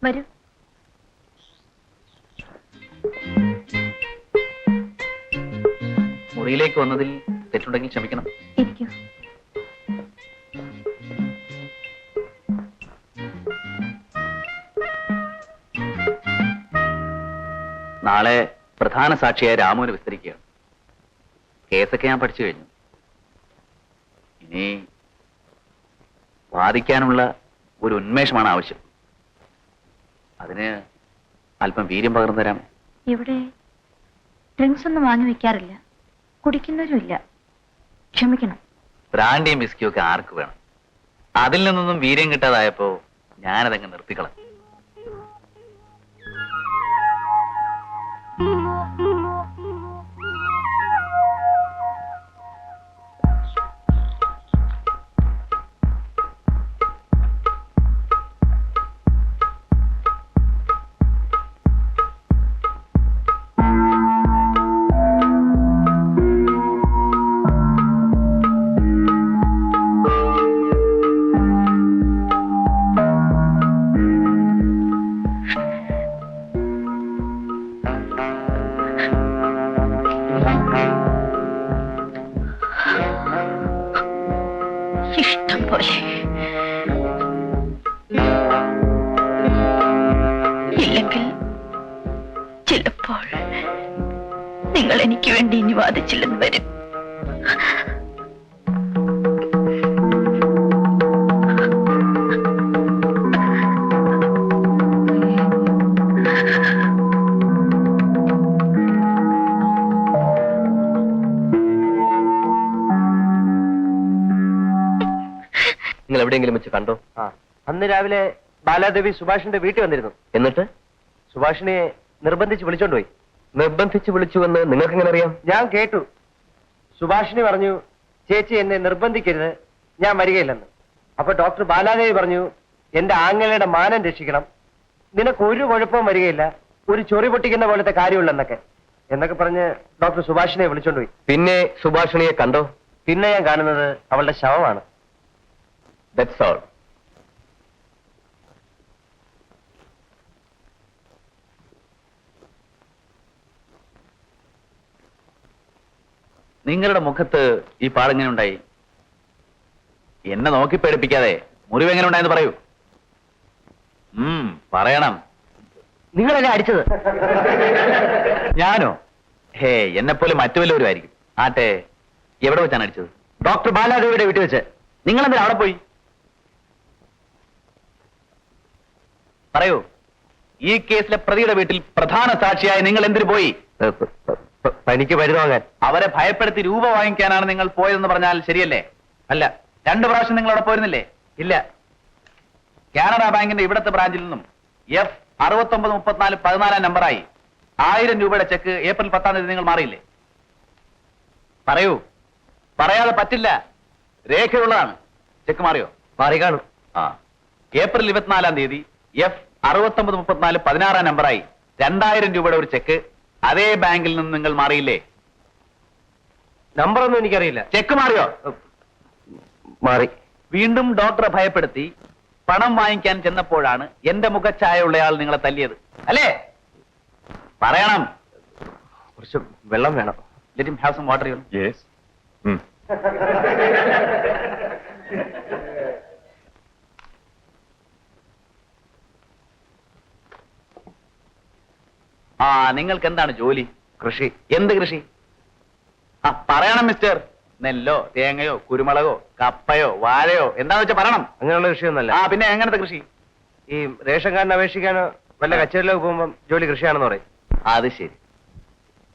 വരൂ. മുറിയിലേക്ക് വന്നതിൽ തെറ്റുണ്ടെങ്കിൽ ക്ഷമിക്കണം. ഇരിക്കൂ. നാളെ പ്രധാന സാക്ഷിയായ രാമുവിനെ വിസ്തരിക്കുകയാണ്. കേസൊക്കെ ഞാൻ പഠിച്ചു കഴിഞ്ഞു. ഇനി വാദിക്കാനുള്ള ഒരു ഉന്മേഷമാണ് ആവശ്യം. അതിന് അല്പം വീര്യം പകർന്നു തരാം. ഇവിടെ ഡ്രിങ്ക്സ് ഒന്നും വാങ്ങി വെക്കാറില്ല, കുടിക്കുന്നവരുമില്ല. ക്ഷമിക്കണം. ബ്രാൻഡിയും വിസ്കിയും ഒക്കെ ആർക്ക് വേണം? അതിൽ നിന്നൊന്നും വീര്യം കിട്ടാതായപ്പോ ഞാനതങ്ങ് നിർത്തിക്കളഞ്ഞു. ഇഷ്ടം പോലെ. ഇല്ലെങ്കിൽ ചിലപ്പോൾ നിങ്ങൾ എനിക്ക് വേണ്ടി ഇനി വാദിച്ചില്ലെന്ന് വരും. നിങ്ങൾ എവിടെയെങ്കിലും വെച്ച് കണ്ടോ? അന്ന് രാവിലെ ബാലാദേവി സുഭാഷിന്റെ വീട്ടിൽ വന്നിരുന്നു. എന്നിട്ട് സുഭാഷിനെ നിർബന്ധിച്ച് വിളിച്ചോണ്ടുപോയി. നിർബന്ധിച്ച് വിളിച്ചുവെന്ന് നിങ്ങൾക്ക് എങ്ങനെ അറിയാം? ഞാൻ കേട്ടു. സുഭാഷിനി പറഞ്ഞു, ചേച്ചി എന്നെ നിർബന്ധിക്കരുത്, ഞാൻ വരികയില്ലെന്ന്. അപ്പൊ ഡോക്ടർ ബാലാദേവി പറഞ്ഞു, എന്റെ ആങ്ങളയുടെ മാനം രക്ഷിക്കണം, നിനക്ക് ഒരു കുഴപ്പവും വരികയില്ല, ഒരു ചൊറി പൊട്ടിക്കുന്ന പോലത്തെ എന്നൊക്കെ പറഞ്ഞ് ഡോക്ടർ സുഭാഷിനെ വിളിച്ചോണ്ടുപോയി. പിന്നെ സുഭാഷിണിയെ കണ്ടോ? പിന്നെ ഞാൻ കാണുന്നത് അവളുടെ ശവമാണ്. That's all. നിങ്ങളുടെ മുഖത്ത് ഈ പാടെങ്ങനെ ഉണ്ടായി? എന്നെ നോക്കി പേടിപ്പിക്കാതെ മുറിവ് എങ്ങനെ ഉണ്ടായെന്ന് പറയൂ. പറയണം. നിങ്ങളല്ലേ അടിച്ചത്? ഞാനോ? ഹേ, എന്നെപ്പോലെ മറ്റു വല്ലവരും ആയിരിക്കും. ആട്ടെ, എവിടെ വെച്ചാണ് അടിച്ചത്? ഡോക്ടർ ബാലാദേവിയുടെ വീട്ടിൽ വെച്ച്. നിങ്ങളെന്തിനാ അവിടെ പോയി? പറയൂ. ഈ കേസിലെ പ്രതിയുടെ വീട്ടിൽ പ്രധാന സാക്ഷിയായി നിങ്ങൾ എന്തിനു പോയി? തനിക്ക് മരുന്ന് വാങ്ങാൻ. അവരെ ഭയപ്പെടുത്തി രൂപ വാങ്ങിക്കാനാണ് നിങ്ങൾ പോയതെന്ന് പറഞ്ഞാൽ ശരിയല്ലേ? അല്ല. 2 പ്രാവശ്യം നിങ്ങൾ അവിടെ പോയിരുന്നില്ലേ? ഇല്ല. കാനറ ബാങ്കിന്റെ ഇവിടത്തെ ബ്രാഞ്ചിൽ നിന്നും F693414 നമ്പറായി 1000 രൂപയുടെ ചെക്ക് ഏപ്രിൽ 10-ാം തീയതി നിങ്ങൾ മാറിയില്ലേ? പറയൂ. പറയാതെ പറ്റില്ല. രേഖയുള്ളതാണ്. ചെക്ക് മാറിയോ? മാറി കാണും. ഏപ്രിൽ 24-ാം തീയതി F693416 നമ്പറായി 2000 രൂപയുടെ ഒരു ചെക്ക് അതേ ബാങ്കിൽ നിന്ന് നിങ്ങൾ മാറിയില്ലേ? നമ്പറൊന്നും എനിക്കറിയില്ല. ചെക്ക് മാറിയോ? മാറി. വീണ്ടും ഡോക്ടറെ ഭയപ്പെടുത്തി പണം വാങ്ങിക്കാൻ ചെന്നപ്പോഴാണ് എന്റെ മുഖച്ഛായയുള്ളയാൾ നിങ്ങളെ തല്ലിയത്, അല്ലേ? പറയണം. കുറച്ച് വെള്ളം വേണം. Let him have some water. Yes. നിങ്ങൾക്ക് എന്താണ് ജോലി? കൃഷി. എന്ത് കൃഷി? പറയണം മിസ്റ്റർ. നെല്ലോ തേങ്ങയോ കുരുമുളകോ കപ്പയോ വാഴയോ എന്താന്ന് വെച്ചാൽ പറയണം. അങ്ങനെയുള്ള കൃഷിയൊന്നല്ല. പിന്നെ എങ്ങനത്തെ കൃഷി? ഈ റേഷൻ കാർഡിന് അപേക്ഷിക്കാനോ വല്ല കച്ചേരിയിലൊക്കെ പോകുമ്പോൾ ജോലി കൃഷിയാണെന്ന് പറയും. അത് ശരി.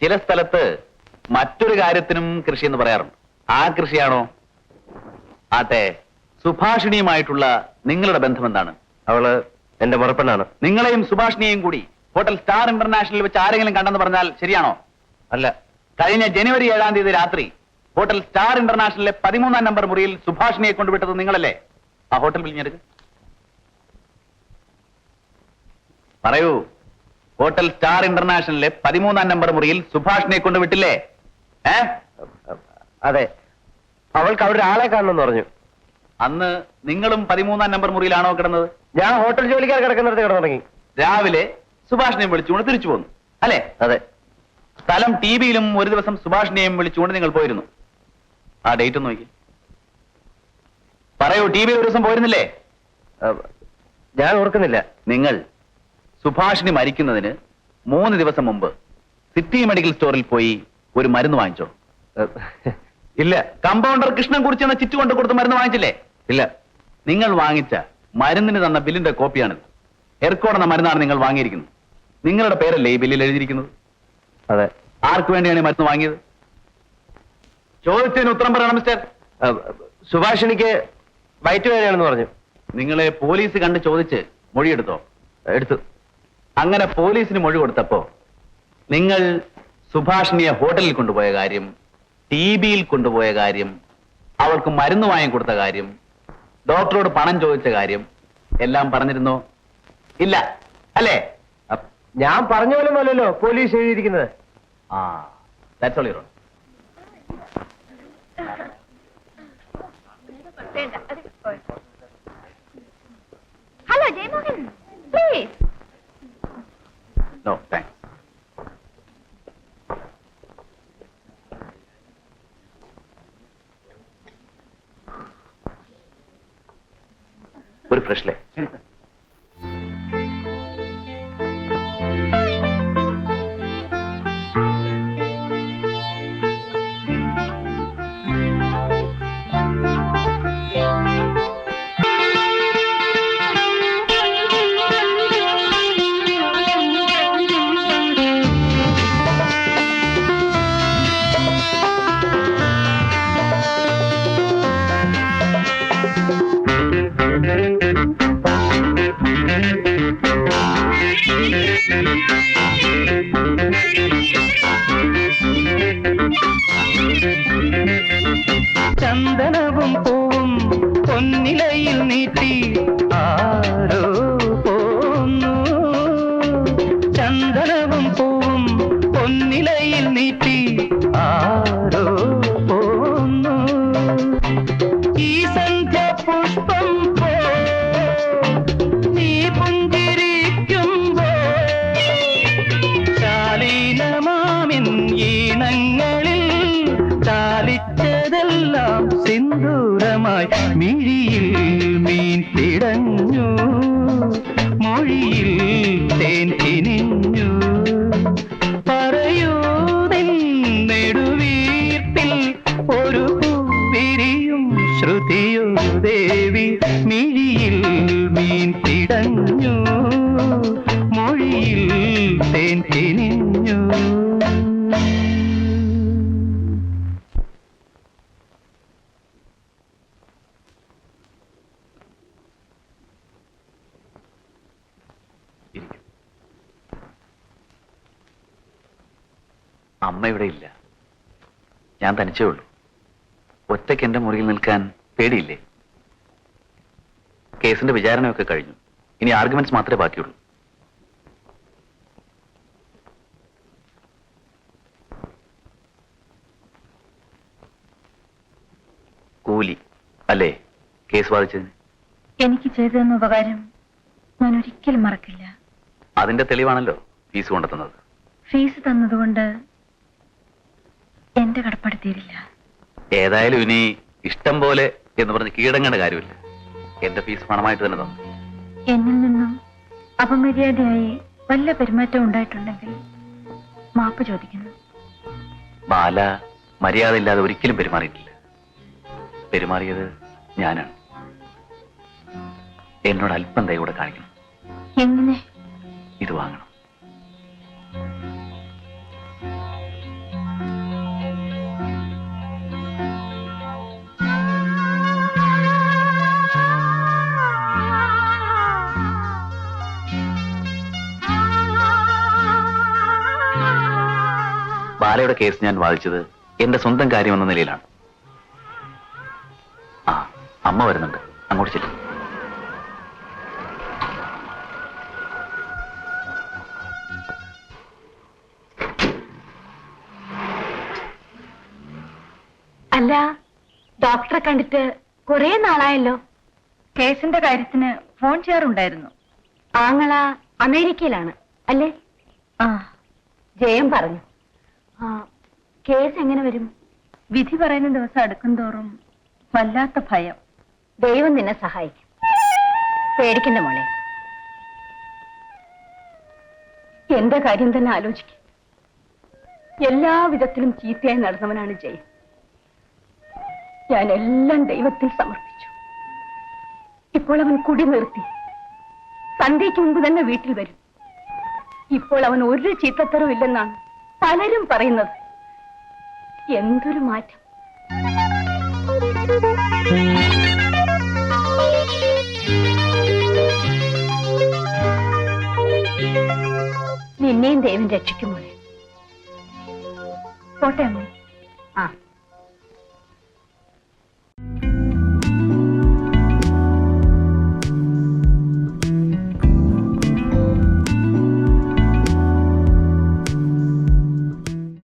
ചില സ്ഥലത്ത് മറ്റൊരു കാര്യത്തിനും കൃഷി എന്ന് പറയാറുണ്ട്. ആ കൃഷിയാണോ? ആട്ടെ, സുഭാഷിണിയുമായിട്ടുള്ള നിങ്ങളുടെ ബന്ധം എന്താണ്? അവള് എന്റെ മുറപ്പെണ്ണാണ്. നിങ്ങളെയും സുഭാഷിണിയെയും കൂടി ഹോട്ടൽ സ്റ്റാർ ഇന്റർനാഷണലിൽ വെച്ച് ആരെങ്കിലും കണ്ടെന്ന് പറഞ്ഞാൽ ശരിയാണോ? അല്ല. കഴിഞ്ഞ ജനുവരി 7-ാം തീയതി രാത്രി ഹോട്ടൽ സ്റ്റാർ ഇന്റർനാഷണലിലെ 13-ാം നമ്പർ മുറിയിൽ സുഭാഷിണിയെ കൊണ്ടുവിട്ടത് നിങ്ങളല്ലേ? ആ ഹോട്ടൽ വിളിഞ്ഞെടുക്ക്. പറയൂ. ഹോട്ടൽ സ്റ്റാർ ഇന്റർനാഷണലിലെ 13-ാം നമ്പർ മുറിയിൽ സുഭാഷിണിയെ കൊണ്ടുവിട്ടില്ലേ? അതെ. അവൾക്ക് അവിടെ ഒരാളെ കാണണമെന്ന് പറഞ്ഞു. അന്ന് നിങ്ങളും 13-ാം നമ്പർ മുറിയിലാണോ കിടന്നത്? ഞാൻ ഹോട്ടൽ ജോലിക്കാർ കിടക്കുന്നിടത്ത് കിടന്നു തുടങ്ങി. രാവിലെ സുഭാഷിനെയും വിളിച്ചുകൊണ്ട് തിരിച്ചു പോന്നു അല്ലേ? അതെ. സ്ഥലം ടിവിയിലും ഒരു ദിവസം സുഭാഷിനെയും വിളിച്ചുകൊണ്ട് നിങ്ങൾ പോയിരുന്നു. ആ ഡേറ്റ് ഒന്ന് നോക്കി പറയൂ. ടിവിയിൽ ഒരു ദിവസം പോയിരുന്നില്ലേ? ഞാൻ ഓർക്കുന്നില്ല. നിങ്ങൾ സുഭാഷിനി മരിക്കുന്നതിന് 3 ദിവസം മുമ്പ് സിറ്റി മെഡിക്കൽ സ്റ്റോറിൽ പോയി ഒരു മരുന്ന് വാങ്ങിച്ചോ? ഇല്ല. കമ്പൗണ്ടർ കൃഷ്ണൻ കുറിച്ചെന്ന ചിറ്റ് കൊണ്ട് കൊടുത്ത് മരുന്ന് വാങ്ങിച്ചില്ലേ? ഇല്ല. നിങ്ങൾ വാങ്ങിച്ച മരുന്നിന് തന്ന ബില്ലിന്റെ കോപ്പിയാണിത്. എർക്കോഡ് എന്ന മരുന്നാണ് നിങ്ങൾ വാങ്ങിയിരിക്കുന്നത്. നിങ്ങളുടെ പേരല്ലേ ഈ ബില്ലിൽ എഴുതിയിരിക്കുന്നത്? അതെ. ആർക്ക് വേണ്ടിയാണ് ഈ മരുന്ന് വാങ്ങിയത്? ചോദിച്ചതിന് ഉത്തരം പറയണം മിസ്റ്റർ. സുഭാഷിണിക്ക് വയറ്റുവേദനയാണെന്ന് പറഞ്ഞു. നിങ്ങളെ പോലീസ് കണ്ട് ചോദിച്ച് മൊഴിയെടുത്തോ? എടുത്തു. അങ്ങനെ പോലീസിന് മൊഴി കൊടുത്തപ്പോ നിങ്ങൾ സുഭാഷിണിയെ ഹോട്ടലിൽ കൊണ്ടുപോയ കാര്യം, ടിബിയിൽ കൊണ്ടുപോയ കാര്യം, അവൾക്ക് മരുന്ന് വാങ്ങിക്കൊടുത്ത കാര്യം, ഡോക്ടറോട് പണം ചോദിച്ച കാര്യം എല്ലാം പറഞ്ഞിരുന്നോ? ഇല്ല അല്ലേ? ഞാൻ പറഞ്ഞ പോലെ അല്ലല്ലോ പോലീസ് എഴുതിയിരിക്കുന്നത്. ആ, that's all your own. Hello Jayamohan, please. No thanks. ഒരു ഫ്രഷ്ലേ. ചന്ദനവും പൂവും പൊന്നിലയിൽ നീട്ടി ആരോ പോന്നു. ചന്ദനവും പൂവും പൊന്നിലയിൽ നീട്ടി ആരോ പോന്നു. ഈ സന്ധ്യ പുഷ്പം പോ നീ പുഞ്ചിരിക്കുമ്പോ ശാലീനമാമിൻ ഈണങ്ങളിൽ ചാലിച്ചതെല്ലാം സിന്ദൂരമായി മിഴിയിൽ മീൻ പിടഞ്ഞു, മൊഴിയിൽ തേൻ കിനിഞ്ഞു. പറയൂ നിൻ നെടുവീർപ്പിൽ ഒരു പൂവിരിയും ശ്രുതിയോ ദേവി. മിഴിയിൽ മീൻ പിടഞ്ഞു, മൊഴിയിൽ തേൻ കിനിഞ്ഞു. ഇരിക്കും. അമ്മ ഇവിടെ ഇല്ല. ഞാൻ തനിച്ചേ ഉള്ളൂ. ഒറ്റയ്ക്ക് എന്റെ മുറിയിൽ നിൽക്കാൻ പേടിയില്ലേ? കേസിന്റെ വിചാരണയൊക്കെ കഴിഞ്ഞു. ഇനി ആർഗ്യുമെന്റ്സ് മാത്രമേ ബാക്കിയുള്ളൂ. കൂലി അല്ലേ കേസ് ബാധിച്ചതിന്? എനിക്ക് ചെയ്തതെന്ന ഉപകാരം ഞാൻ ഒരിക്കലും മറക്കില്ല. അതിന്റെ തെളിവാണല്ലോ ഫീസ് കൊണ്ടെത്തുന്നത്. ഫീസ് തന്നതുകൊണ്ട് എന്റെ കടപ്പാട് തീരില്ല. ഏതായാലും ഇനി ഇഷ്ടം പോലെ എന്ന് പറഞ്ഞ് കീഴടങ്ങേണ്ട കാര്യമില്ല. എന്റെ ഫീസ് പണമായിട്ട് തന്നെ തന്നു. എന്നിൽ നിന്നും അപമര്യാദയായി വല്ല പെരുമാറ്റം ഉണ്ടായിട്ടുണ്ടെങ്കിൽ മാപ്പ് ചോദിക്കുന്നു. ബാല മര്യാദയില്ലാതെ ഒരിക്കലും പെരുമാറിയിട്ടില്ല. പെരുമാറിയത് ഞാനാണ്. എന്നോട് അല്പം ദയ കൂടെ കാണിക്കണം. എങ്ങനെ? ഇത് വാങ്ങണം. ബാലയുടെ കേസ് ഞാൻ വാദിച്ചത് എന്റെ സ്വന്തം കാര്യമെന്ന നിലയിലാണ്. ആ, അമ്മ വരുന്നുണ്ട്, അങ്ങോട്ട് ചെല്ലും. അല്ല, ഡോക്ടറെ കണ്ടിട്ട് കുറെ നാളായല്ലോ. കേസിന്റെ കാര്യത്തിന് ഫോൺ ചെയ്യാറുണ്ടായിരുന്നു. ആങ്ങള അമേരിക്കയിലാണ് അല്ലേ? ആ, ജയം പറഞ്ഞു. കേസ് എങ്ങനെ വരും? വിധി പറയുന്ന ദിവസം അടുക്കും തോറും വല്ലാത്ത ഭയം. ദൈവം നിന്നെ സഹായിക്കും, പേടിക്കണ്ട മോളെ. എന്റെ കാര്യം തന്നെ ആലോചിക്കും. എല്ലാ വിധത്തിലും ചീത്തയായി നടന്നവനാണ് ജയൻ. ഞാൻ എല്ലാം ദൈവത്തിൽ സമർപ്പിച്ചു. ഇപ്പോൾ അവൻ കുടി നിർത്തി, സന്ധ്യയ്ക്ക് മുമ്പ് തന്നെ വീട്ടിൽ വരും. ഇപ്പോൾ അവൻ ഒരു ചീത്തത്തരവും ഇല്ലെന്നാണ് പലരും പറയുന്നത്. എന്തൊരു മാറ്റം! നിന്നെയും ദൈവം രക്ഷിക്കുമോളെ. പോട്ടെ അമ്മ.